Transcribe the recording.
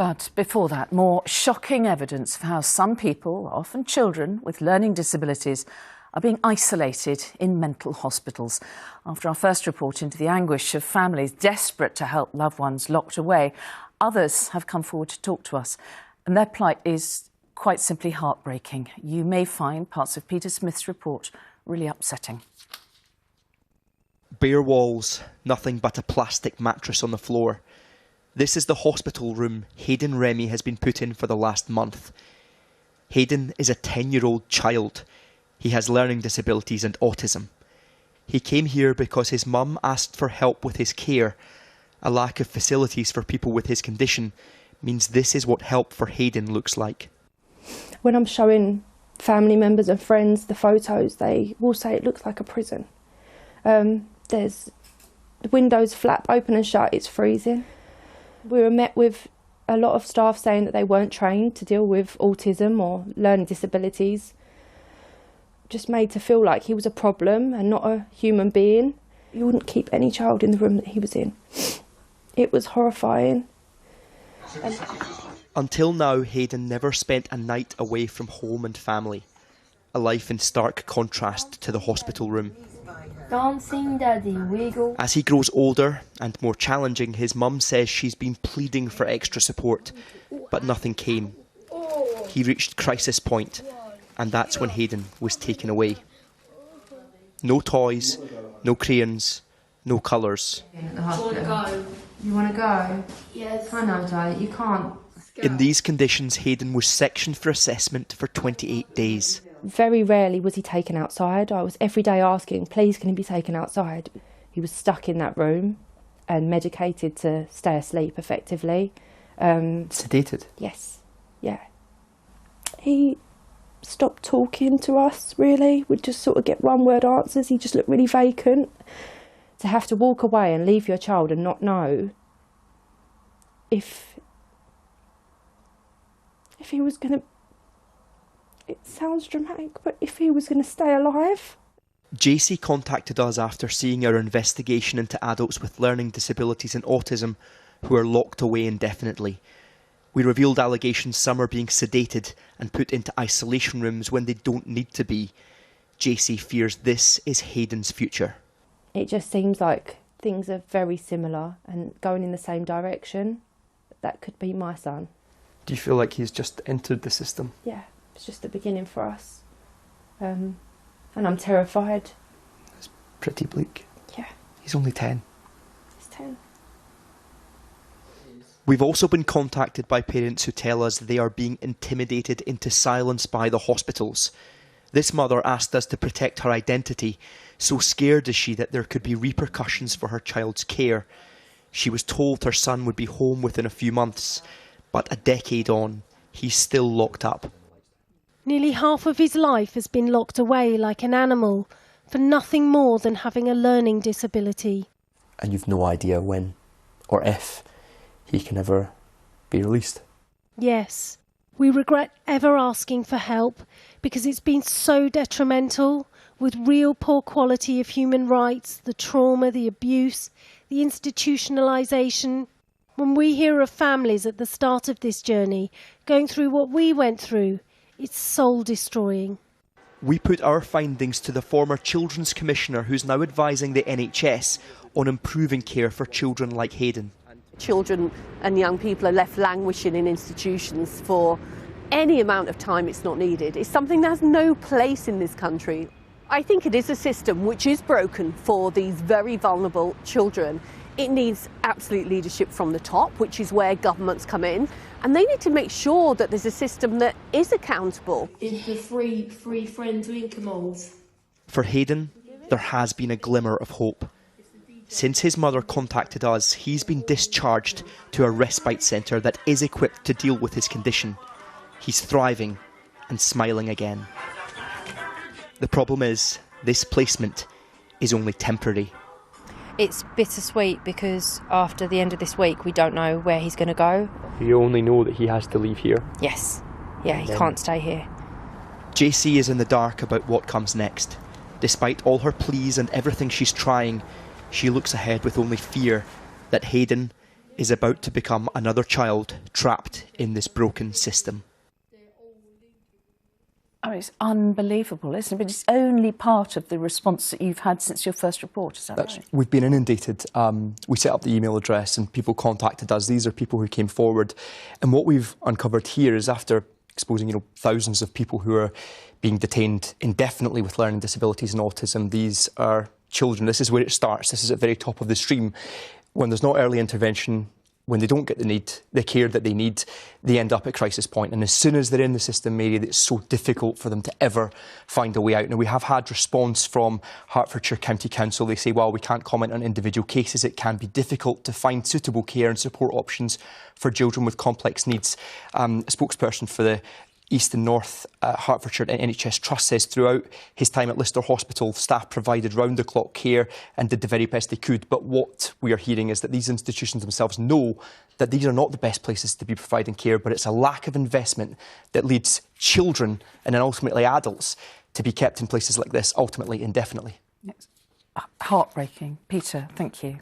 But before that, more shocking evidence of how some people, often children with learning disabilities, are being isolated in mental hospitals. After our first report into the anguish of families desperate to help loved ones locked away, others have come forward to talk to us, and their plight is quite simply heartbreaking. You may find parts of Peter Smith's report really upsetting. Bare walls, nothing but a plastic mattress on the floor. This is the hospital room Hayden Remy has been put in for the last month. Hayden is a 10-year-old child. He has learning disabilities and autism. He came here because his mum asked for help with his care. A lack of facilities for people with his condition means this is what help for Hayden looks like. When I'm showing family members and friends the photos, they will say it looks like a prison. There's the windows flap open and shut, it's freezing. We were met with a lot of staff saying that they weren't trained to deal with autism or learning disabilities. Just made to feel like he was a problem and not a human being. You wouldn't keep any child in the room that he was in. It was horrifying. Until now, Hayden never spent a night away from home and family. A life in stark contrast to the hospital room. Dancing Daddy Wiggle. As he grows older and more challenging, his mum says she's been pleading for extra support, but nothing came. He reached crisis point, and that's when Hayden was taken away. No toys, no crayons, no colours. You want to go? You want to go? Yes. I know, darling, you can't. In these conditions, Hayden was sectioned for assessment for 28 days. Very rarely was he taken outside. I was every day asking, please can he be taken outside? He was stuck in that room and medicated to stay asleep effectively. Sedated? Yes, yeah. He stopped talking to us, really. We'd just sort of get one-word answers. He just looked really vacant. To have to walk away and leave your child and not know if he was going to... It sounds dramatic, but if he was going to stay alive. JC contacted us after seeing our investigation into adults with learning disabilities and autism who are locked away indefinitely. We revealed allegations some are being sedated and put into isolation rooms when they don't need to be. JC fears this is Hayden's future. It just seems like things are very similar and going in the same direction. That could be my son. Do you feel like he's just entered the system? Yeah. It's just the beginning for us. And I'm terrified. It's pretty bleak. Yeah. He's only 10. He's 10. We've also been contacted by parents who tell us they are being intimidated into silence by the hospitals. This mother asked us to protect her identity. So scared is she that there could be repercussions for her child's care. She was told her son would be home within a few months, but a decade on, he's still locked up. Nearly half of his life has been locked away like an animal for nothing more than having a learning disability. And you've no idea when or if he can ever be released. Yes, we regret ever asking for help because it's been so detrimental, with real poor quality of human rights, the trauma, the abuse, the institutionalisation. When we hear of families at the start of this journey going through what we went through, it's soul-destroying. We put our findings to the former Children's Commissioner who's now advising the NHS on improving care for children like Hayden. Children and young people are left languishing in institutions for any amount of time it's not needed. It's something that has no place in this country. I think it is a system which is broken for these very vulnerable children. It needs absolute leadership from the top, which is where governments come in. And they need to make sure that there's a system that is accountable. Is the free friend to income molds? For Hayden, there has been a glimmer of hope. Since his mother contacted us, he's been discharged to a respite centre that is equipped to deal with his condition. He's thriving and smiling again. The problem is, this placement is only temporary. It's bittersweet because after the end of this week, we don't know where he's going to go. You only know that he has to leave here. Yes. Yeah, he can't stay here. JC is in the dark about what comes next. Despite all her pleas and everything she's trying, she looks ahead with only fear that Hayden is about to become another child trapped in this broken system. Oh, it's unbelievable, isn't it? But it's only part of the response that you've had since your first report, is that right? We've been inundated. We set up the email address and people contacted us. These are people who came forward. And what we've uncovered here is, after exposing, thousands of people who are being detained indefinitely with learning disabilities and autism, these are children. This is where it starts. This is at the very top of the stream. When there's no early intervention, when they don't get the care that they need, they end up at crisis point. And as soon as they're in the system, Mary, it's so difficult for them to ever find a way out. Now, we have had response from Hertfordshire County Council. They say, while we can't comment on individual cases, it can be difficult to find suitable care and support options for children with complex needs. A spokesperson for the East and North Hertfordshire NHS Trust says throughout his time at Lister Hospital, staff provided round-the-clock care and did the very best they could. But what we are hearing is that these institutions themselves know that these are not the best places to be providing care, but it's a lack of investment that leads children and then ultimately adults to be kept in places like this, ultimately indefinitely. It's heartbreaking. Peter, thank you.